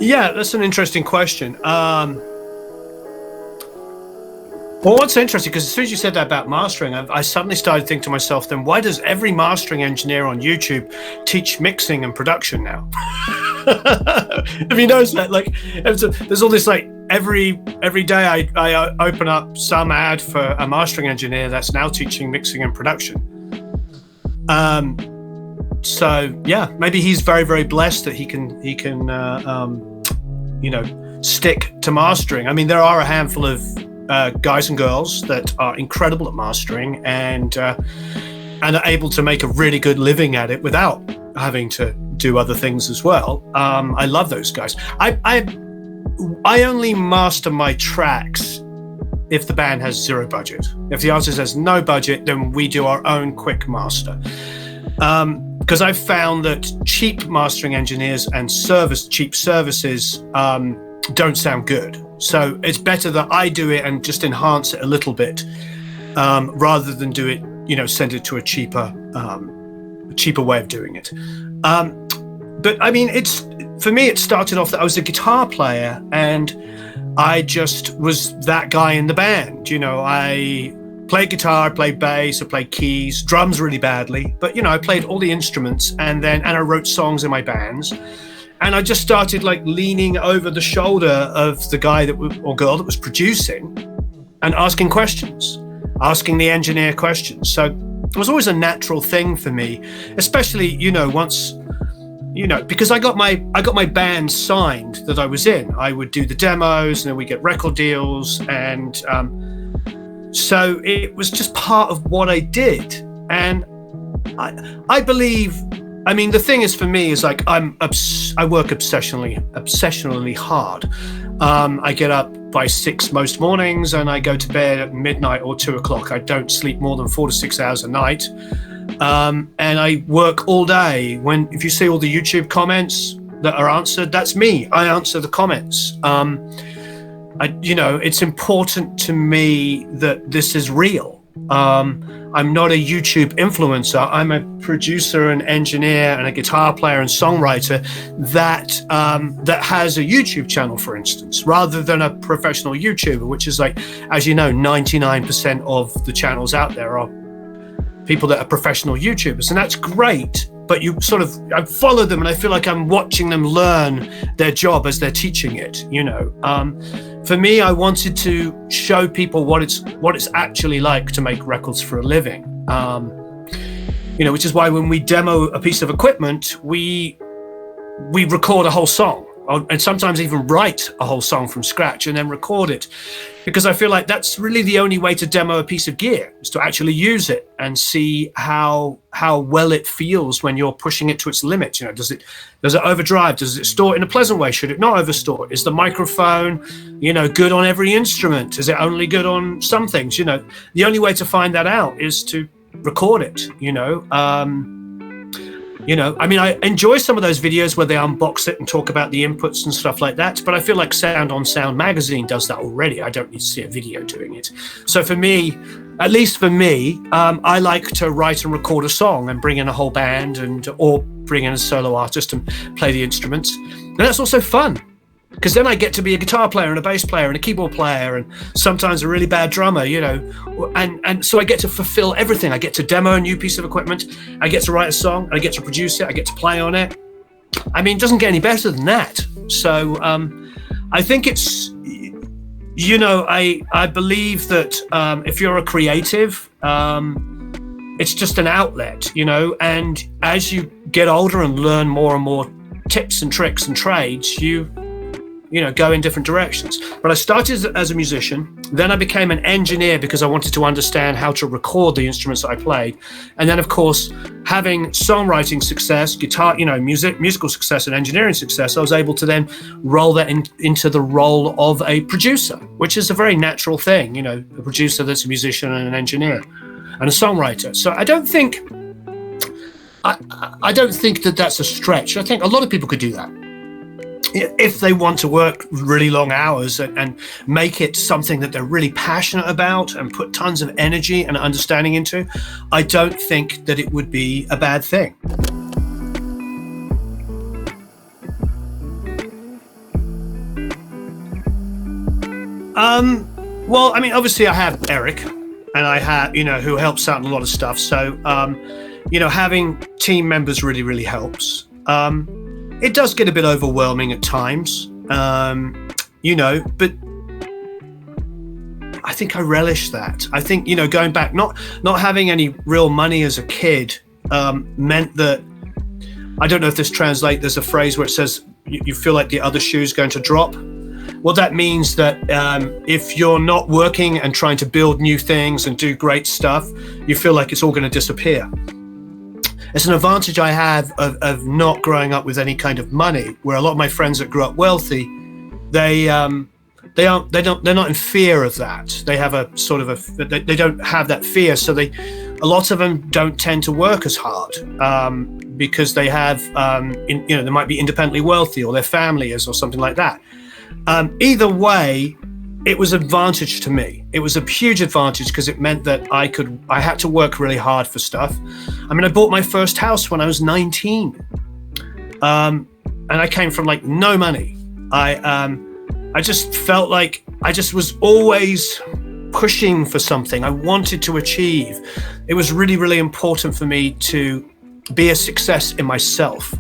Yeah, that's an interesting question. Well, what's interesting, because as soon as you said that about mastering, I suddenly started thinking to myself, then why does every mastering engineer on YouTube teach mixing and production now? Have you noticed that? Like, there's all this, like, every day I open up some ad for a mastering engineer that's now teaching mixing and production. So yeah, maybe he's very, very blessed that he can stick to mastering. I mean, there are a handful of guys and girls that are incredible at mastering and are able to make a really good living at it without having to do other things as well. I love those guys. I only master my tracks if the band has zero budget. If the artist has no budget, then we do our own quick master. Because I've found that cheap mastering engineers and cheap services don't sound good. So it's better that I do it and just enhance it a little bit, rather than do it, send it to a cheaper way of doing it. But I mean, for me, it started off that I was a guitar player and I just was that guy in the band. I played guitar, I played bass, I played keys, drums really badly, but I played all the instruments and I wrote songs in my bands. And I just started like leaning over the shoulder of the guy or girl that was producing and asking questions, asking the engineer questions. So it was always a natural thing for me, especially, once, because I got my band signed that I was in. I would do the demos and then we get record deals. And so it was just part of what I did. And I believe, the thing is for me is like I work obsessionally hard. I get up by 6 most mornings and I go to bed at midnight or 2 o'clock. I don't sleep more than 4 to 6 hours a night. And I work all day. If you see all the YouTube comments that are answered, that's me. I answer the comments. It's important to me that this is real. I'm not a YouTube influencer. I'm a producer and engineer and a guitar player and songwriter that has a YouTube channel, for instance, rather than a professional YouTuber, which is like, as you know, 99% of the channels out there are people that are professional YouTubers, and that's great. But I follow them and I feel like I'm watching them learn their job as they're teaching it. For me, I wanted to show people what it's actually like to make records for a living. Which is why when we demo a piece of equipment, we record a whole song, and sometimes even write a whole song from scratch and then record it, because I feel like that's really the only way to demo a piece of gear, is to actually use it and see how well it feels when you're pushing it to its limits. Does it overdrive? Does it store it in a pleasant way? Should it not overstore? Is the microphone, good on every instrument? Is it only good on some things? The only way to find that out is to record it. I enjoy some of those videos where they unbox it and talk about the inputs and stuff like that, but I feel like Sound on Sound magazine does that already. I don't need to see a video doing it. So for me, at least for me, I like to write and record a song and bring in a whole band or bring in a solo artist and play the instruments. And that's also fun, because then I get to be a guitar player and a bass player and a keyboard player and sometimes a really bad drummer, and so I get to fulfill everything. I get to demo a new piece of equipment, I get to write a song, I get to produce it, I get to play on it. It doesn't get any better than that. So I think it's, I believe that if you're a creative, it's just an outlet, and as you get older and learn more and more tips and tricks and trades, you go in different directions. But I started as a musician, then I became an engineer because I wanted to understand how to record the instruments that I played. And then, of course, having songwriting success, guitar, musical success and engineering success, I was able to then roll that into the role of a producer, which is a very natural thing, a producer that's a musician and an engineer and a songwriter. So I don't think that that's a stretch. I think a lot of people could do that if they want to work really long hours and make it something that they're really passionate about and put tons of energy and understanding into. I don't think that it would be a bad thing. Well, I mean, obviously I have Eric, and I have, who helps out in a lot of stuff. So, having team members really, really helps. It does get a bit overwhelming at times, but I think I relish that. I think, going back, not having any real money as a kid meant that, I don't know if this translates, there's a phrase where it says, you feel like the other shoe's going to drop. Well, that means that if you're not working and trying to build new things and do great stuff, you feel like it's all going to disappear. It's an advantage I have of not growing up with any kind of money, where a lot of my friends that grew up wealthy, they're not in fear of that. They have a sort of they don't have that fear. So a lot of them don't tend to work as hard because they have, they might be independently wealthy, or their family is, or something like that. Either way, it was an advantage to me. It was a huge advantage because it meant that I had to work really hard for stuff. I mean, I bought my first house when I was 19, and I came from like no money. I just felt like I just was always pushing for something I wanted to achieve. It was really, really important for me to be a success in myself.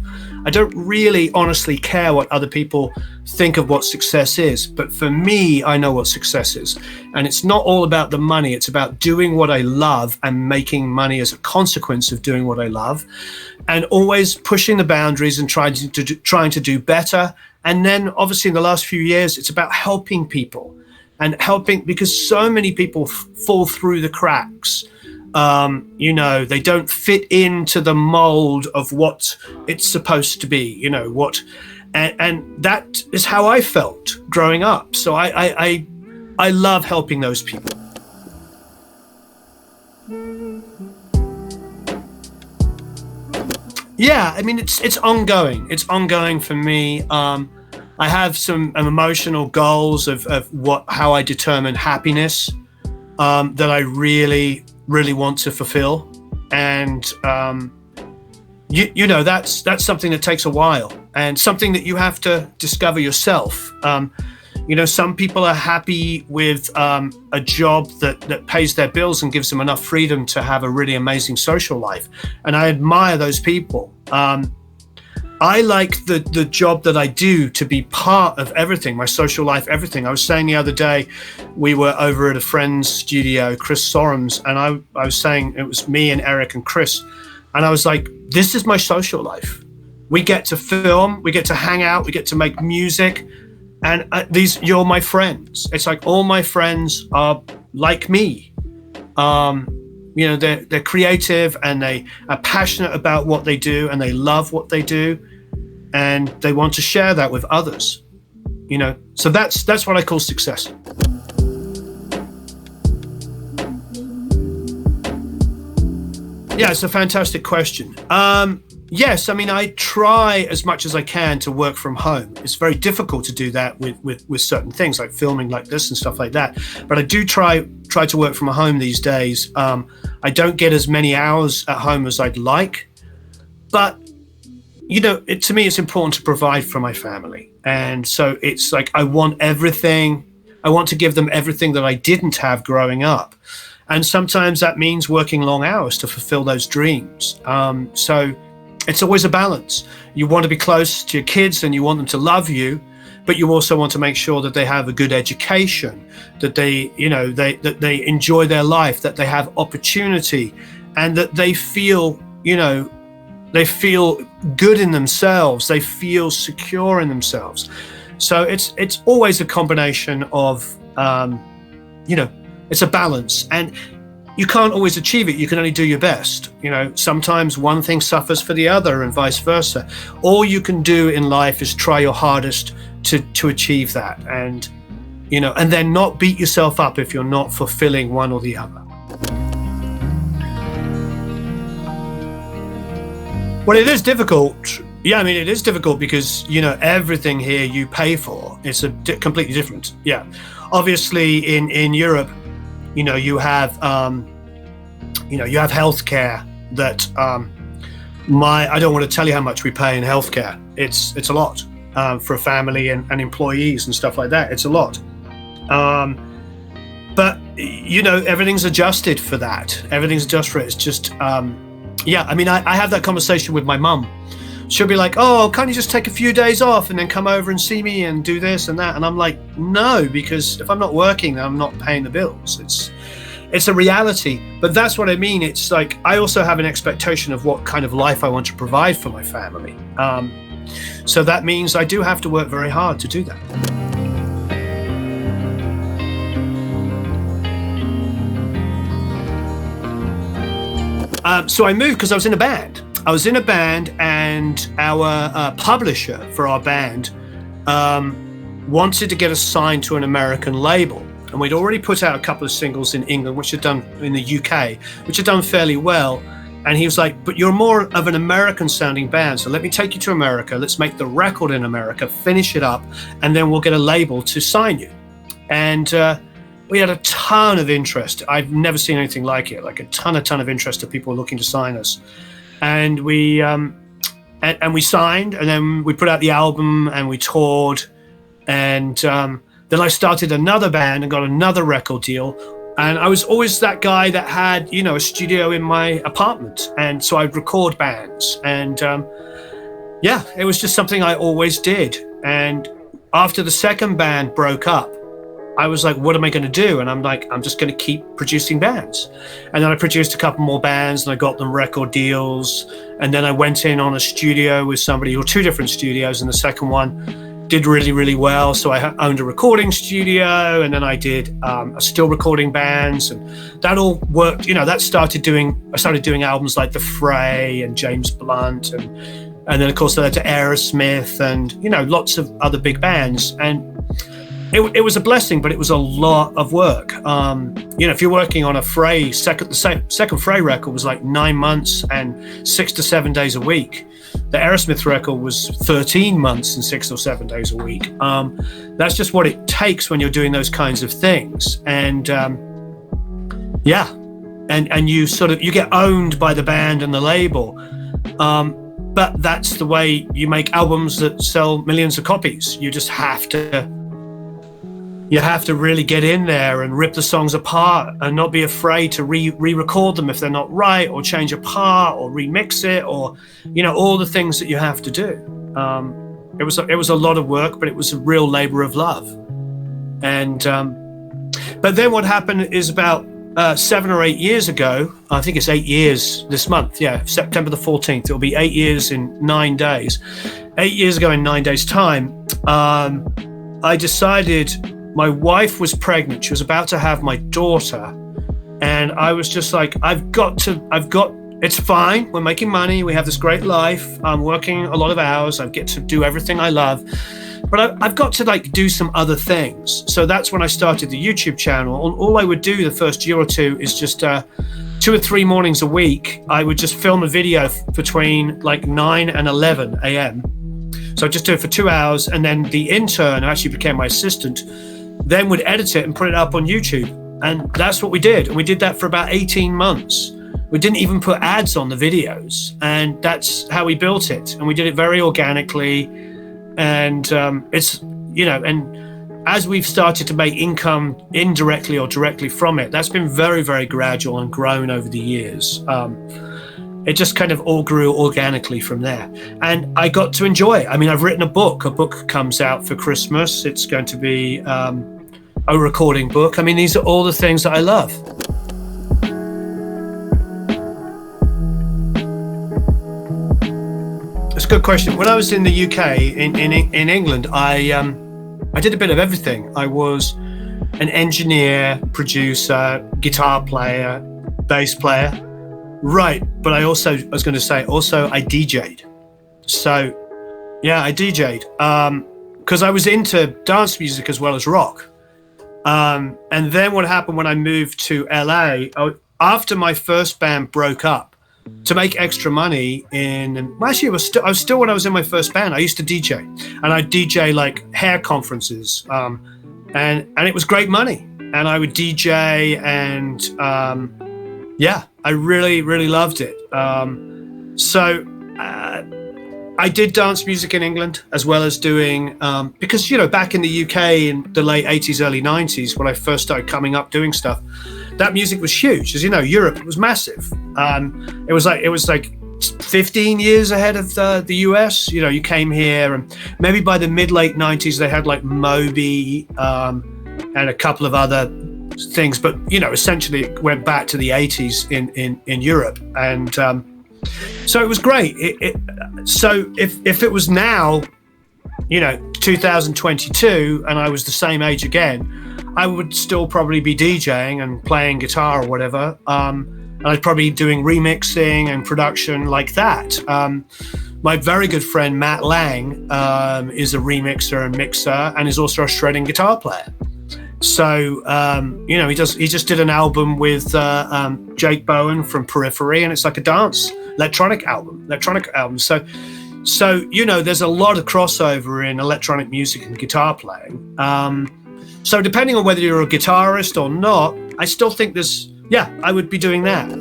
I don't really honestly care what other people think of what success is, but for me, I know what success is. And it's not all about the money. It's about doing what I love and making money as a consequence of doing what I love, and always pushing the boundaries and trying to do better. And then obviously in the last few years, it's about helping people and because so many people fall through the cracks. They don't fit into the mold of what it's supposed to be, and that is how I felt growing up. So I love helping those people. Yeah, I mean, it's ongoing. It's ongoing for me. I have some emotional goals of how I determine happiness that I really want to fulfill, and that's something that takes a while, and something that you have to discover yourself. Some people are happy with a job that pays their bills and gives them enough freedom to have a really amazing social life, and I admire those people. I like the job that I do to be part of everything, my social life, everything. I was saying the other day, we were over at a friend's studio, Chris Sorum's, and I was saying it was me and Eric and Chris, and I was like, this is my social life. We get to film, we get to hang out, we get to make music, and you're my friends. It's like all my friends are like me. They're creative, and they are passionate about what they do, and they love what they do, and they want to share that with others. So that's what I call success. Yeah, it's a fantastic question. Yes, I mean, I try as much as I can to work from home. It's very difficult to do that with certain things like filming like this and stuff like that. But I do try to work from home these days. I don't get as many hours at home as I'd like, but to me, it's important to provide for my family. And so it's like, I want to give them everything that I didn't have growing up. And sometimes that means working long hours to fulfill those dreams. So it's always a balance. You want to be close to your kids and you want them to love you, but you also want to make sure that they have a good education, that they enjoy their life, that they have opportunity, and that they feel good in themselves, they feel secure in themselves. So it's always a combination of, it's a balance, and you can't always achieve it. You can only do your best. Sometimes one thing suffers for the other and vice versa. All you can do in life is try your hardest to achieve that, and then not beat yourself up if you're not fulfilling one or the other. Well, it is difficult. Yeah, I mean, it is difficult because, everything here you pay for. It's completely different. Yeah. Obviously, in Europe, you have healthcare that I don't want to tell you how much we pay in healthcare. It's a lot for a family and employees and stuff like that. It's a lot. But everything's adjusted for that. Everything's adjusted for it. It's just, I have that conversation with my mum. She'll be like, oh, can't you just take a few days off and then come over and see me and do this and that? And I'm like, no, because if I'm not working, then I'm not paying the bills. It's a reality. But that's what I mean. It's like, I also have an expectation of what kind of life I want to provide for my family. So that means I do have to work very hard to do that. So I moved because I was in a band. And our publisher for our band wanted to get us signed to an American label. And we'd already put out a couple of singles in England, which had done in the UK, which had done fairly well. And he was like, but you're more of an American sounding band. So let me take you to America. Let's make the record in America, finish it up, and then we'll get a label to sign you. And we had a ton of interest. I've never seen anything like it, like a ton of interest of people looking to sign us. And we signed, and then we put out the album and we toured. And then I started another band and got another record deal. And I was always that guy that had, a studio in my apartment. And so I'd record bands. And it was just something I always did. And after the second band broke up, I was like, what am I going to do? And I'm like, I'm just going to keep producing bands. And then I produced a couple more bands and I got them record deals. And then I went in on a studio with somebody, or two different studios. And the second one did really, really well. So I owned a recording studio, and then I did still recording bands, and that all worked. I started doing albums like the Fray and James Blunt. And then of course I led to Aerosmith and, lots of other big bands. And it was a blessing, but it was a lot of work. If you're working on a Fray, the second Fray record was like 9 months and 6 to 7 days a week. The Aerosmith record was 13 months and 6 or 7 days a week. That's just what it takes when you're doing those kinds of things. And and you get owned by the band and the label. But that's the way you make albums that sell millions of copies. You just have to really get in there and rip the songs apart and not be afraid to re-record them if they're not right, or change a part or remix it, or all the things that you have to do. It was a lot of work, but it was a real labor of love. And but then what happened is about 7 or 8 years ago, I think it's 8 years this month, September the 14th, it'll be 8 years in 9 days. 8 years ago in 9 days time, I decided, my wife was pregnant. She was about to have my daughter. And I was just like, it's fine. We're making money. We have this great life. I'm working a lot of hours. I get to do everything I love. But I've got to do some other things. So that's when I started the YouTube channel. All I would do the first year or two is just 2 or 3 mornings a week, I would just film a video between 9 and 11 a.m. So I'd just do it for 2 hours. And then the intern, who actually became my assistant, then would edit it and put it up on YouTube. And that's what we did. And we did that for about 18 months. We didn't even put ads on the videos. And that's how we built it. And we did it very organically. And and as we've started to make income indirectly or directly from it, that's been very, very gradual and grown over the years. It just kind of all grew organically from there. And I got to enjoy it. I mean, I've written a book. A book comes out for Christmas. It's going to be a recording book. I mean, these are all the things that I love. It's a good question. When I was in the UK, in England, I did a bit of everything. I was an engineer, producer, guitar player, bass player. Right, but I was going to say, I DJ'd. So, yeah, I DJ'd because I was into dance music as well as rock. And then what happened when I moved to LA, after my first band broke up, to make extra money I was still when I was in my first band, I used to DJ, and I'd DJ hair conferences, and it was great money, and I would DJ, and I really, really loved it. I did dance music in England as well as doing, because, back in the UK in the late 80s, early 90s, when I first started coming up doing stuff, that music was huge. As you know, Europe was massive. It was like 15 years ahead of the US. You came here, and maybe by the late 90s, they had like Moby and a couple of other things. But, essentially it went back to the 80s in Europe. And so it was great. So if it was now, 2022, and I was the same age again, I would still probably be DJing and playing guitar or whatever. And I'd probably be doing remixing and production like that. My very good friend, Matt Lang, is a remixer and mixer and is also a shredding guitar player. So, he just did an album with Jake Bowen from Periphery, and it's like a dance electronic album. So, there's a lot of crossover in electronic music and guitar playing. So depending on whether you're a guitarist or not, I still think I would be doing that.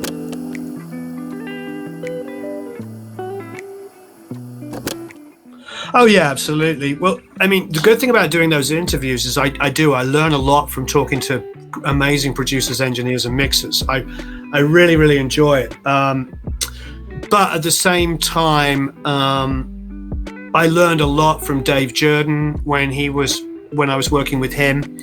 Oh yeah, absolutely. Well, I mean, the good thing about doing those interviews is I learn a lot from talking to amazing producers, engineers, and mixers. I really, really enjoy it. But at the same time, I learned a lot from Dave Jordan when I was working with him.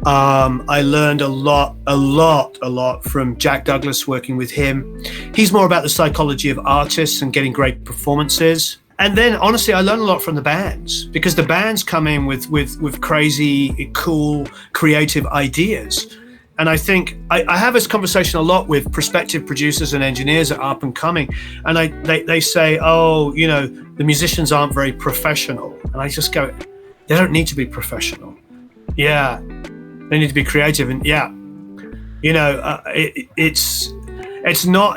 I learned a lot from Jack Douglas working with him. He's more about the psychology of artists and getting great performances. And then, honestly, I learned a lot from the bands, because the bands come in with crazy, cool, creative ideas. And I think I have this conversation a lot with prospective producers and engineers that are up and coming. And they say, the musicians aren't very professional. And I just go, they don't need to be professional. Yeah, they need to be creative. And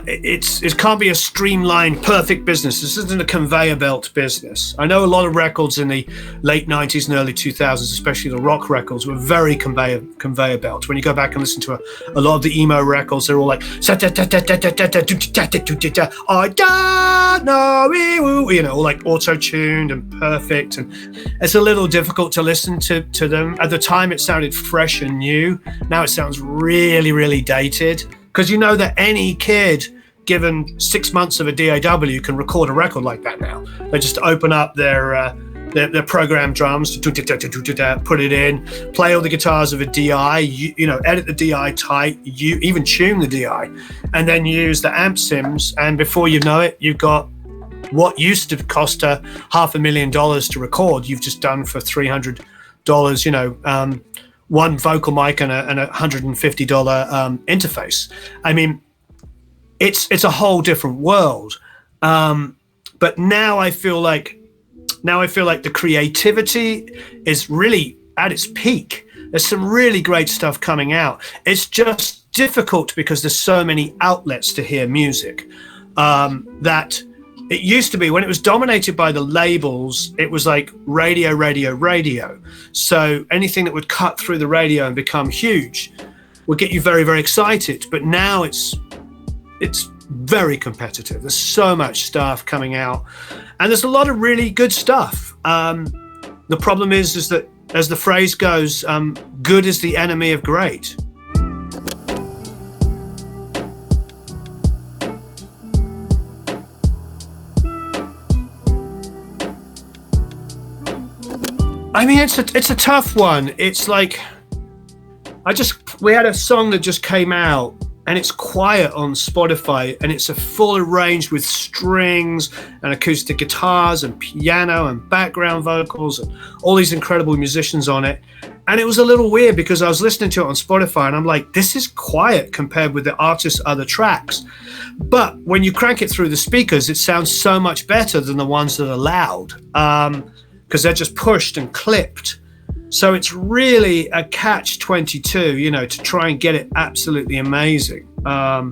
it can't be a streamlined, perfect business. This isn't a conveyor belt business. I know a lot of records in the late 90s and early 2000s, especially the rock records, were very conveyor belts. When you go back and listen to a lot of the emo records, they're all like, all like auto-tuned and perfect. And it's a little difficult to listen to them. At the time, it sounded fresh and new. Now it sounds really, really dated. Because that any kid given 6 months of a DAW can record a record like that now. They just open up their program drums, put it in, play all the guitars of a DI, edit the DI tight, you even tune the DI, and then use the amp sims, and before you know it, you've got what used to cost $500,000 to record, you've just done for $300, one vocal mic and a $150 interface. I mean, it's a whole different world. But now I feel like the creativity is really at its peak. There's some really great stuff coming out. It's just difficult because there's so many outlets to hear music that it used to be, when it was dominated by the labels, it was like radio. So anything that would cut through the radio and become huge would get you very, very excited. But now it's very competitive. There's so much stuff coming out, and there's a lot of really good stuff. The problem is that, as the phrase goes, good is the enemy of great. I mean, it's a tough one. It's like, we had a song that just came out, and it's quiet on Spotify, and it's a full arranged with strings and acoustic guitars and piano and background vocals and all these incredible musicians on it. And it was a little weird because I was listening to it on Spotify and I'm like, this is quiet compared with the artist's other tracks. But when you crank it through the speakers, it sounds so much better than the ones that are loud, because they're just pushed and clipped. So it's really a catch-22, to try and get it absolutely amazing. I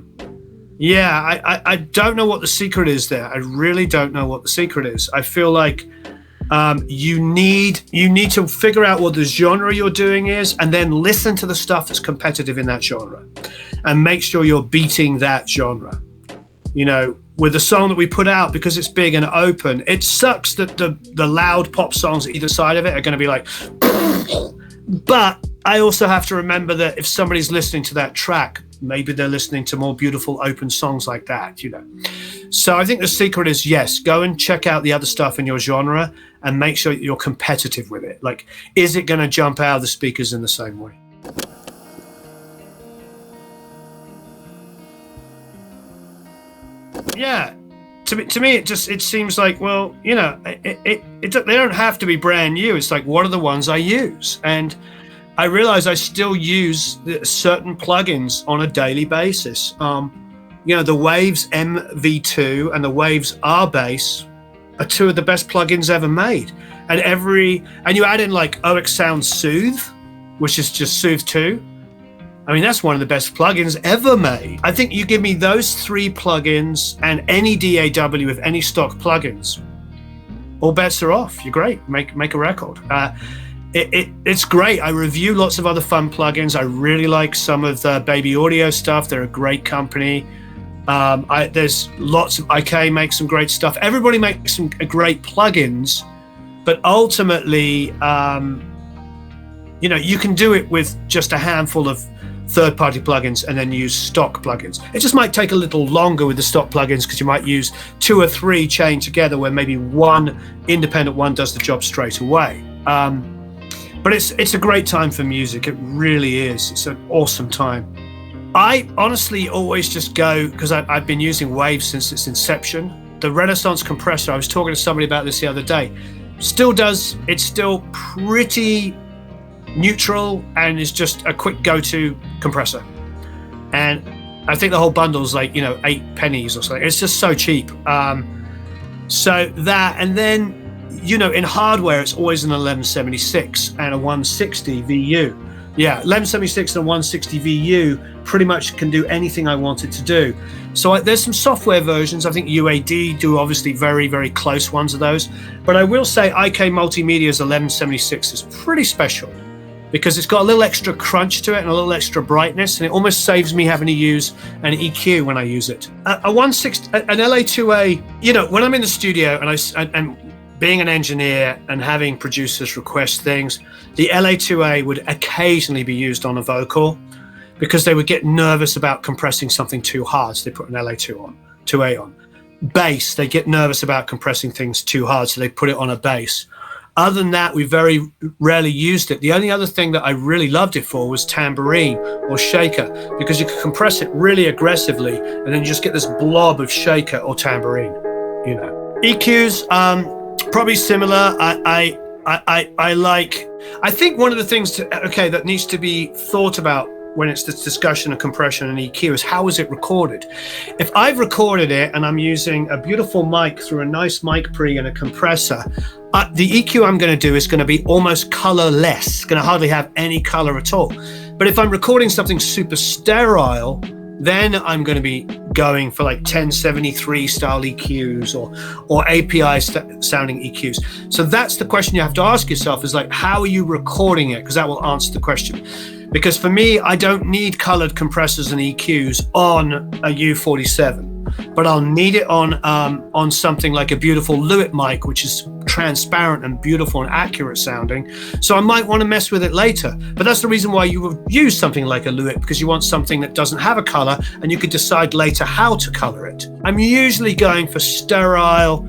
don't know what the secret is there. I really don't know what the secret is. I feel like you need to figure out what the genre you're doing is, and then listen to the stuff that's competitive in that genre and make sure you're beating that genre. with the song that we put out, because it's big and open, it sucks that the loud pop songs either side of it are going to be like, but I also have to remember that if somebody's listening to that track, maybe they're listening to more beautiful open songs like that, you know. So I think the secret is, yes, go and check out the other stuff in your genre and make sure that you're competitive with it. Like, is it going to jump out of the speakers in the same way? Yeah. To me, it seems like, well, you know, they don't have to be brand new. It's like, what are the ones I use? And I realize I still use certain plugins on a daily basis. You know, the Waves MV2 and the Waves R Bass are two of the best plugins ever made. And you add in like OX Sound Soothe, which is just Soothe 2. I mean, that's one of the best plugins ever made. I think you give me those 3 plugins and any DAW with any stock plugins, all bets are off. You're great. Make a record. It's great. I review lots of other fun plugins. I really like some of the Baby Audio stuff. They're a great company. There's lots of IK makes some great stuff. Everybody makes some great plugins, but ultimately, you know, you can do it with just a handful of third-party plugins and then use stock plugins. It just might take a little longer with the stock plugins because you might use 2 or 3 chained together where maybe one independent one does the job straight away. But it's a great time for music. It really is. It's an awesome time. I honestly always just go, because I've been using Waves since its inception. The Renaissance compressor, I was talking to somebody about this the other day, it's still pretty neutral and is just a quick go-to compressor. And I think the whole bundle is like, you know, 8 pennies or something. It's just so cheap. So that, and then, you know, in hardware, it's always an 1176 and a 160 VU. Yeah, 1176 and a 160 VU pretty much can do anything I want it to do. So there's some software versions. I think UAD do obviously very, very close ones of those. But I will say IK Multimedia's 1176 is pretty special because it's got a little extra crunch to it and a little extra brightness, and it almost saves me having to use an EQ when I use it. A 160, an LA2A, you know, when I'm in the studio and being an engineer and having producers request things, the LA2A would occasionally be used on a vocal because they would get nervous about compressing something too hard, so they put an LA2A on. Bass, they get nervous about compressing things too hard, so they put it on a bass. Other than that, we very rarely used it. The only other thing that I really loved it for was tambourine or shaker, because you could compress it really aggressively and then you just get this blob of shaker or tambourine, you know. EQs, probably similar. I think one of the things that needs to be thought about when it's this discussion of compression and EQ is, how is it recorded? If I've recorded it and I'm using a beautiful mic through a nice mic pre and a compressor, the EQ I'm going to do is going to be almost colorless. It's going to hardly have any color at all. But if I'm recording something super sterile, then I'm going to be going for like 1073 style EQs or API sounding EQs. So that's the question you have to ask yourself, is like, how are you recording it? Because that will answer the question. Because for me, I don't need colored compressors and EQs on a U47, but I'll need it on something like a beautiful Lewitt mic, which is transparent and beautiful and accurate sounding. So I might want to mess with it later. But that's the reason why you would use something like a Lewitt, because you want something that doesn't have a color and you could decide later how to color it. I'm usually going for sterile,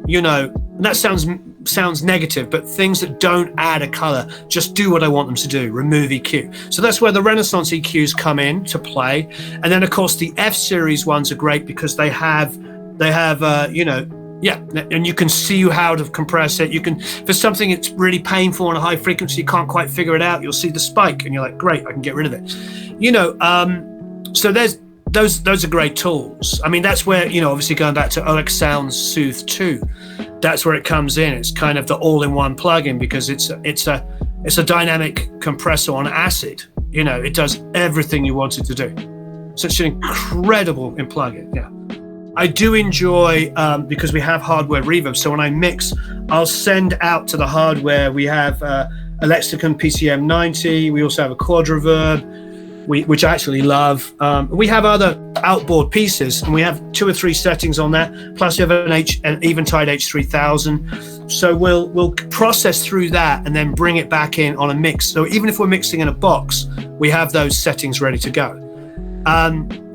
you know, and that sounds negative, but things that don't add a color, just do what I want them to do, remove EQ. So that's where the Renaissance EQs come in to play. And then of course the F series ones are great because they have you know, yeah, and you can see how to compress it. You can, for something it's really painful on a high frequency, you can't quite figure it out, you'll see the spike and you're like, great, I can get rid of it. You know, so there's those are great tools. I mean, that's where, you know, obviously going back to OX Sound Soothe 2, that's where it comes in. It's kind of the all-in-one plugin because it's a dynamic compressor on acid. You know, it does everything you want it to do. Such an incredible plugin. Yeah, I do enjoy because we have hardware reverb. So when I mix, I'll send out to the hardware. We have a Lexicon PCM 90. We also have a Quad Reverb. which I actually love. We have other outboard pieces, and we have 2 or 3 settings on that. Plus, we have an Eventide H3000. So we'll process through that and then bring it back in on a mix. So even if we're mixing in a box, we have those settings ready to go.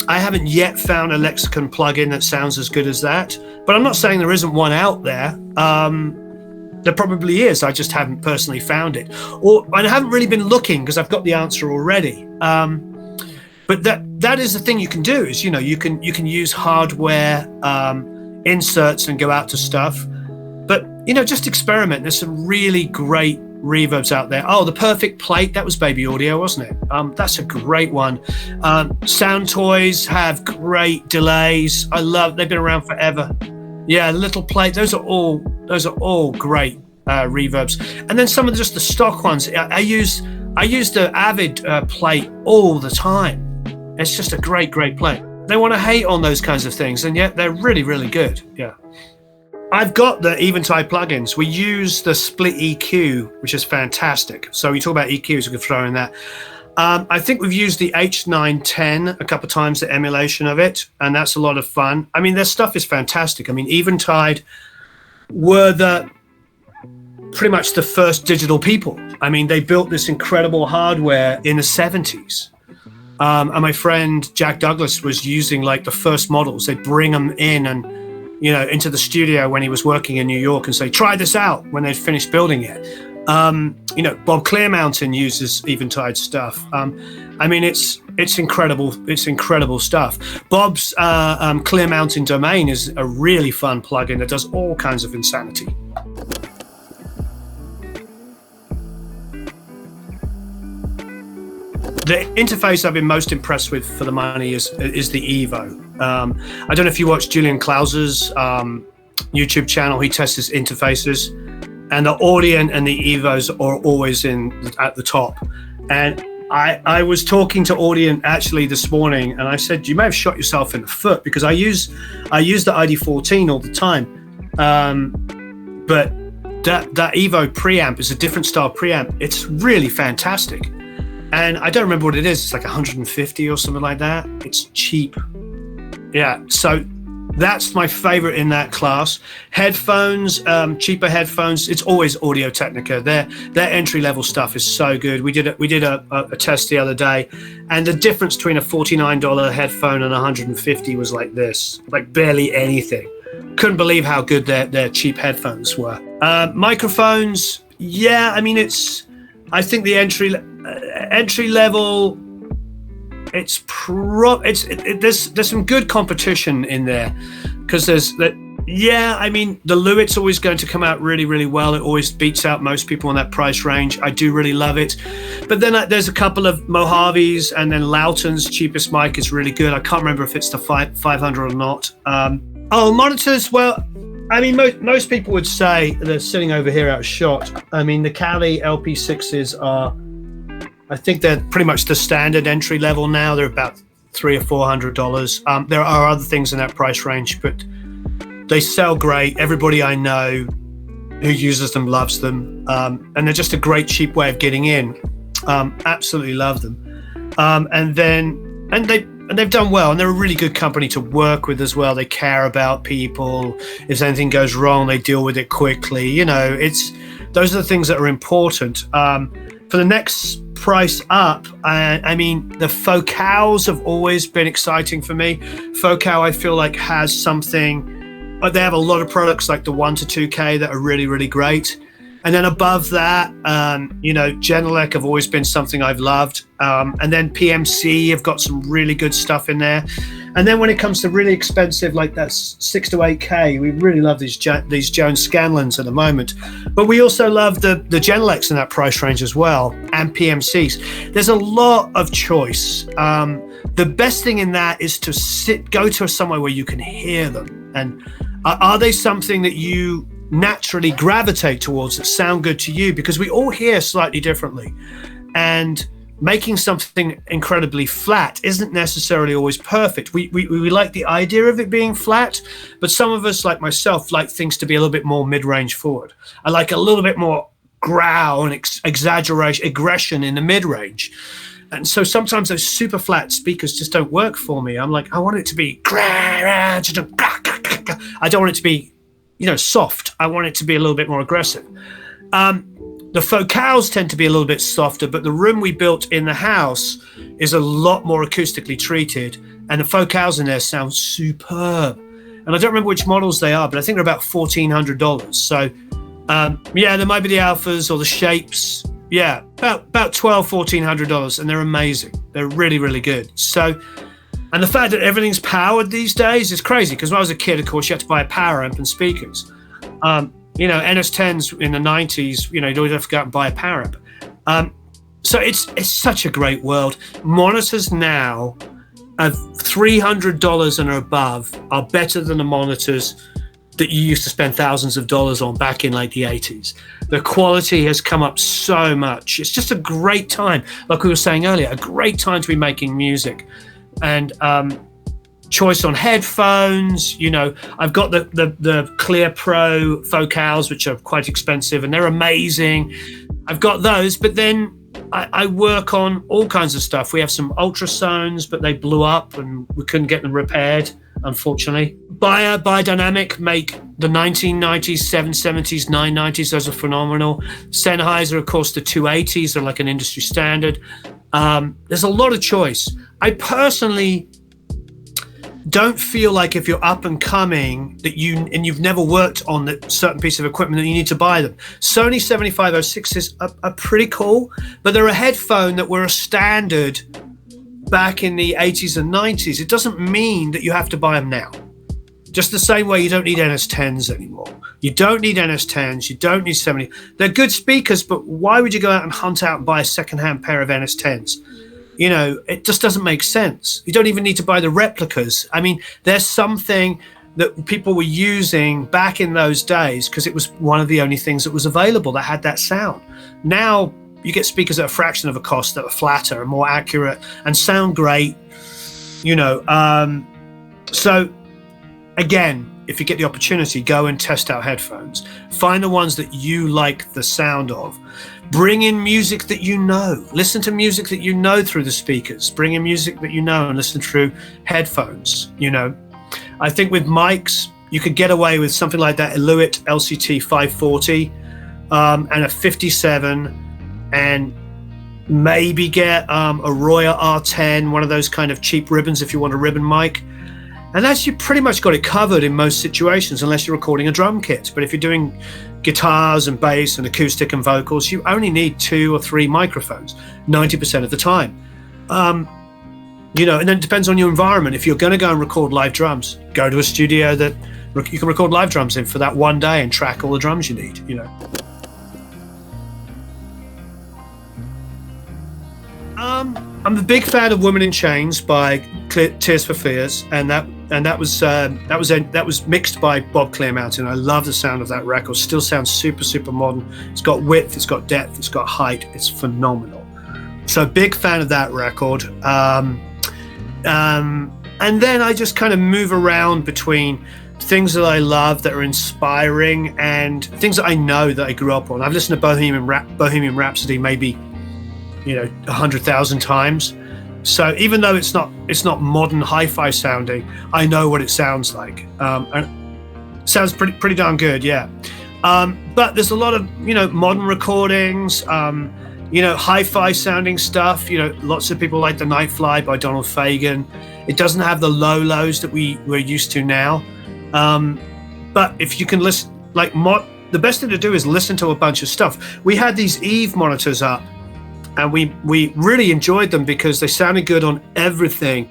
I haven't yet found a lexicon plugin that sounds as good as that, but I'm not saying there isn't one out there. There probably is. I just haven't personally found it, and I haven't really been looking because I've got the answer already. But that is the thing you can do is, you can use hardware inserts and go out to stuff, but just experiment. There's some really great reverbs out there. Oh, the Perfect Plate, that was Baby Audio, wasn't it? That's a great one. Sound Toys have great delays. They've been around forever. Yeah, the Little Plate, those are all great reverbs. And then some of just the stock ones. I use the Avid plate all the time. It's just a great plate. They want to hate on those kinds of things, and yet they're really, really good. Yeah. I've got the Eventide plugins. We use the split EQ, which is fantastic. So we talk about EQs, we can throw in that. I think we've used the H910 a couple of times, the emulation of it, and that's a lot of fun. I mean, their stuff is fantastic. I mean, Eventide were pretty much the first digital people. I mean, they built this incredible hardware in the 70s. And my friend Jack Douglas was using like the first models. They'd bring them in and into the studio when he was working in New York and say, try this out when they'd finished building it. Bob Clearmountain uses Eventide stuff. I mean, it's incredible. It's incredible stuff. Bob's Clearmountain Domain is a really fun plugin that does all kinds of insanity. The interface I've been most impressed with for the money is the Evo. I don't know if you watch Julian Klaus's YouTube channel. He tests his interfaces, and the Audient and the Evos are always at the top. And I was talking to Audient actually this morning, and I said, you may have shot yourself in the foot, because I use the ID14 all the time. But that Evo preamp is a different style preamp. It's really fantastic. And I don't remember what it is. It's like 150 or something like that. It's cheap. Yeah, so that's my favorite in that class. Headphones, cheaper headphones. It's always Audio-Technica. Their entry-level stuff is so good. We did a test the other day, and the difference between a $49 headphone and 150 was like this, like barely anything. Couldn't believe how good their cheap headphones were. Microphones, yeah. I mean, I think the entry level, there's some good competition in there, because I mean, the Lewitt's always going to come out really, really well. It always beats out most people in that price range. I do really love it. But then there's a couple of Mojaves, and then Loughton's cheapest mic is really good. I can't remember if it's the 500 or not. Monitors, well, I mean, most people would say they're sitting over here out of shot. I mean, the Kali LP6s I think they're pretty much the standard entry level now. They're about $300 or $400. There are other things in that price range, but they sell great. Everybody I know who uses them loves them, and they're just a great cheap way of getting in. Absolutely love them. And they've done well, and they're a really good company to work with as well. They care about people. If anything goes wrong, they deal with it quickly. Those are the things that are important. For the next price up, I mean, the Focals have always been exciting for me. Focal, I feel like, has something. They have a lot of products like the 1 to 2K that are really, really great. And then above that, Genelec have always been something I've loved. And then PMC have got some really good stuff in there. And then when it comes to really expensive, like that 6 to 8K, we really love these Jones Scanlons at the moment. But we also love the Genelecs in that price range as well, and PMCs. There's a lot of choice. The best thing in that is to go to somewhere where you can hear them. And are they something that you naturally gravitate towards, that sound good to you? Because we all hear slightly differently, and making something incredibly flat isn't necessarily always perfect. We like the idea of it being flat, but some of us, like myself, like things to be a little bit more mid-range forward. I like a little bit more growl and exaggeration, aggression in the mid-range. And so sometimes those super flat speakers just don't work for me. I'm like, I want it to be, I don't want it to be, soft. I want it to be a little bit more aggressive. The focals tend to be a little bit softer, but the room we built in the house is a lot more acoustically treated, and the focals in there sound superb. And I don't remember which models they are, but I think they're about $1,400. So there might be the alphas or the shapes. Yeah, about $1,200, $1,400, and they're amazing. They're really, really good. So, and the fact that everything's powered these days is crazy, because when I was a kid, of course, you had to buy a power amp and speakers. NS10s in the 90s, you'd always have to go out and buy a power amp. So it's such a great world. Monitors now of $300 and above are better than the monitors that you used to spend thousands of dollars on back in like the 80s. The quality has come up so much. It's just a great time, like we were saying earlier, a great time to be making music. And choice on headphones, I've got the Clear Pro focals, which are quite expensive, and they're amazing. I've got those, but then I work on all kinds of stuff. We have some ultrasounds, but they blew up and we couldn't get them repaired, unfortunately. Biodynamic make the 1990s, 770s, 990s. Those are phenomenal. Sennheiser, of course, the 280s are like an industry standard. There's a lot of choice. I personally don't feel like if you're up and coming that you've never worked on a certain piece of equipment that you need to buy them. Sony 7506s are pretty cool, but they're a headphone that were a standard back in the 80s and 90s. It doesn't mean that you have to buy them now. Just the same way you don't need NS10s anymore. You don't need NS10s, you don't need 70. They're good speakers, but why would you go out and hunt out and buy a secondhand pair of NS10s? It just doesn't make sense. You don't even need to buy the replicas. I mean, there's something that people were using back in those days because it was one of the only things that was available that had that sound. Now you get speakers at a fraction of a cost that are flatter and more accurate and sound great, So again, if you get the opportunity, go and test out headphones. Find the ones that you like the sound of. Bring in music that you know. Listen to music that you know through the speakers. Bring in music that you know and listen through headphones, I think with mics, you could get away with something like that Eluit LCT 540 and a 57, and maybe get a Roya R10, one of those kind of cheap ribbons if you want a ribbon mic. And that's, you pretty much got it covered in most situations, unless you're recording a drum kit. But if you're doing guitars and bass and acoustic and vocals, you only need 2 or 3 microphones 90% of the time. And then it depends on your environment. If you're going to go and record live drums, go to a studio that you can record live drums in for that one day and track all the drums you need, I'm a big fan of Woman in Chains by Tears for Fears, and that was mixed by Bob Clearmountain. I love the sound of that record. Still sounds super, super modern. It's got width, it's got depth, it's got height. It's phenomenal. So big fan of that record. And then I just kind of move around between things that I love that are inspiring and things that I know that I grew up on. I've listened to Bohemian Rhapsody maybe 100,000 times. So even though it's not modern hi-fi sounding, I know what it sounds like. And it sounds pretty darn good, yeah. But there's a lot of modern recordings, hi-fi sounding stuff. Lots of people like The Night Fly by Donald Fagen. It doesn't have the lows that we're used to now. But if you can listen, the best thing to do is listen to a bunch of stuff. We had these Eve monitors up, and we really enjoyed them because they sounded good on everything.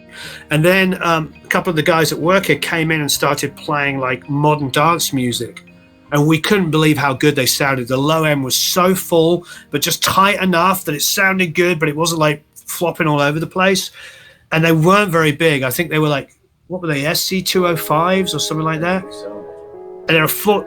And then a couple of the guys at work here came in and started playing like modern dance music, and we couldn't believe how good they sounded. The low end was so full, but just tight enough that it sounded good, but it wasn't like flopping all over the place. And they weren't very big. I think they were like, what were they, SC205s or something like that? And they're a foot.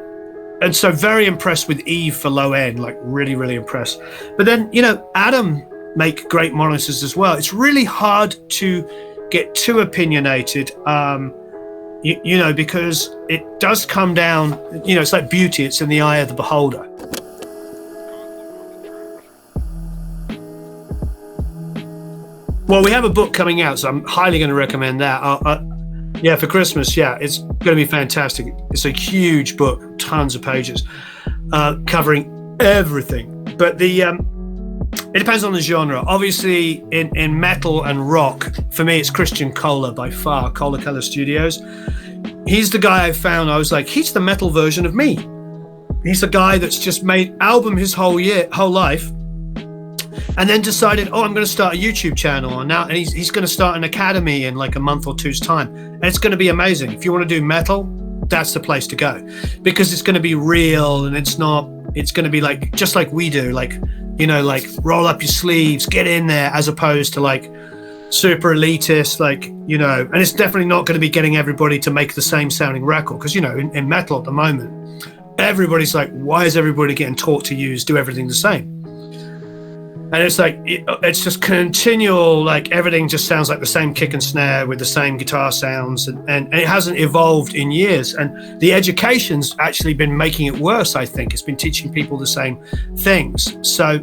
And so very impressed with Eve for low end, like really, really impressed. But then, Adam make great monitors as well. It's really hard to get too opinionated, because it does come down, it's like beauty. It's in the eye of the beholder. Well, we have a book coming out, so I'm highly going to recommend that. Yeah, for Christmas. Yeah, it's going to be fantastic. It's a huge book, tons of pages, covering everything. But it depends on the genre. Obviously, in metal and rock, for me, it's Christian Kohler by far, Kohler Color Studios. He's the guy I found. I was like, he's the metal version of me. He's a guy that's just made album his whole life, and then decided, I'm going to start a YouTube channel, and he's going to start an academy in like a month or two's time, and it's going to be amazing. If you want to do metal, that's the place to go, because it's going to be real, and it's going to be like just like we do, like, like roll up your sleeves, get in there, as opposed to like super elitist, like, and it's definitely not going to be getting everybody to make the same sounding record, because in metal at the moment, everybody's like, why is everybody getting taught to do everything the same? And it's like, it's just continual, like everything just sounds like the same kick and snare with the same guitar sounds, and it hasn't evolved in years. And the education's actually been making it worse, I think. It's been teaching people the same things. So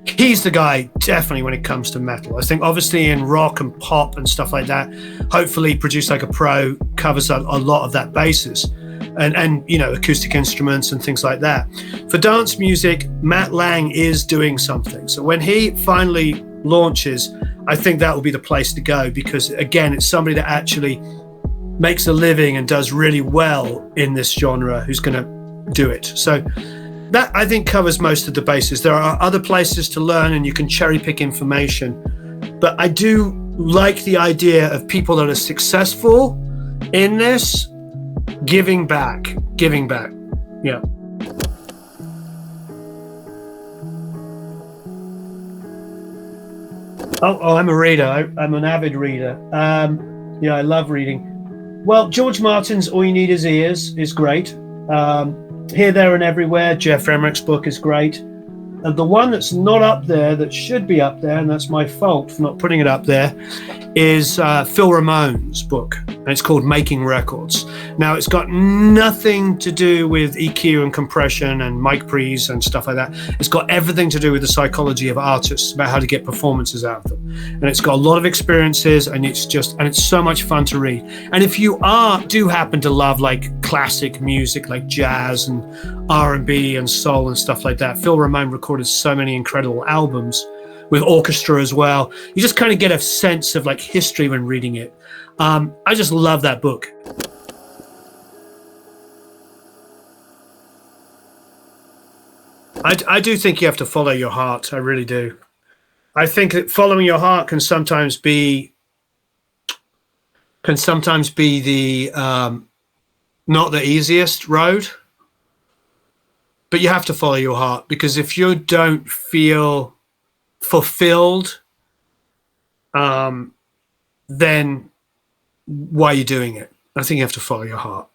he's the guy, definitely, when it comes to metal. I think obviously in rock and pop and stuff like that, hopefully Produce Like a Pro covers a lot of that basis. And acoustic instruments and things like that. For dance music, Matt Lang is doing something. So when he finally launches, I think that will be the place to go, because again, it's somebody that actually makes a living and does really well in this genre who's going to do it. So that, I think, covers most of the bases. There are other places to learn, and you can cherry pick information. But I do like the idea of people that are successful in this giving back. Yeah. I'm a reader. I'm an avid reader. I love reading. Well, George Martin's All You Need Is Ears is great. Here, There and Everywhere, Jeff Emmerich's book, is great. And the one that's not up there, that should be up there, and that's my fault for not putting it up there, is Phil Ramone's book, and it's called Making Records. Now, it's got nothing to do with EQ and compression and mic pre's and stuff like that. It's got everything to do with the psychology of artists, about how to get performances out of them. And it's got a lot of experiences, and it's so much fun to read. And if you do happen to love like classic music, like jazz and R&B and soul and stuff like that, Phil Ramone recorded so many incredible albums with orchestra as well. You just kind of get a sense of like history when reading it. I just love that book. I do think you have to follow your heart. I really do. I think that following your heart can sometimes be the not the easiest road, but you have to follow your heart, because if you don't feel fulfilled, then why are you doing it? I think you have to follow your heart.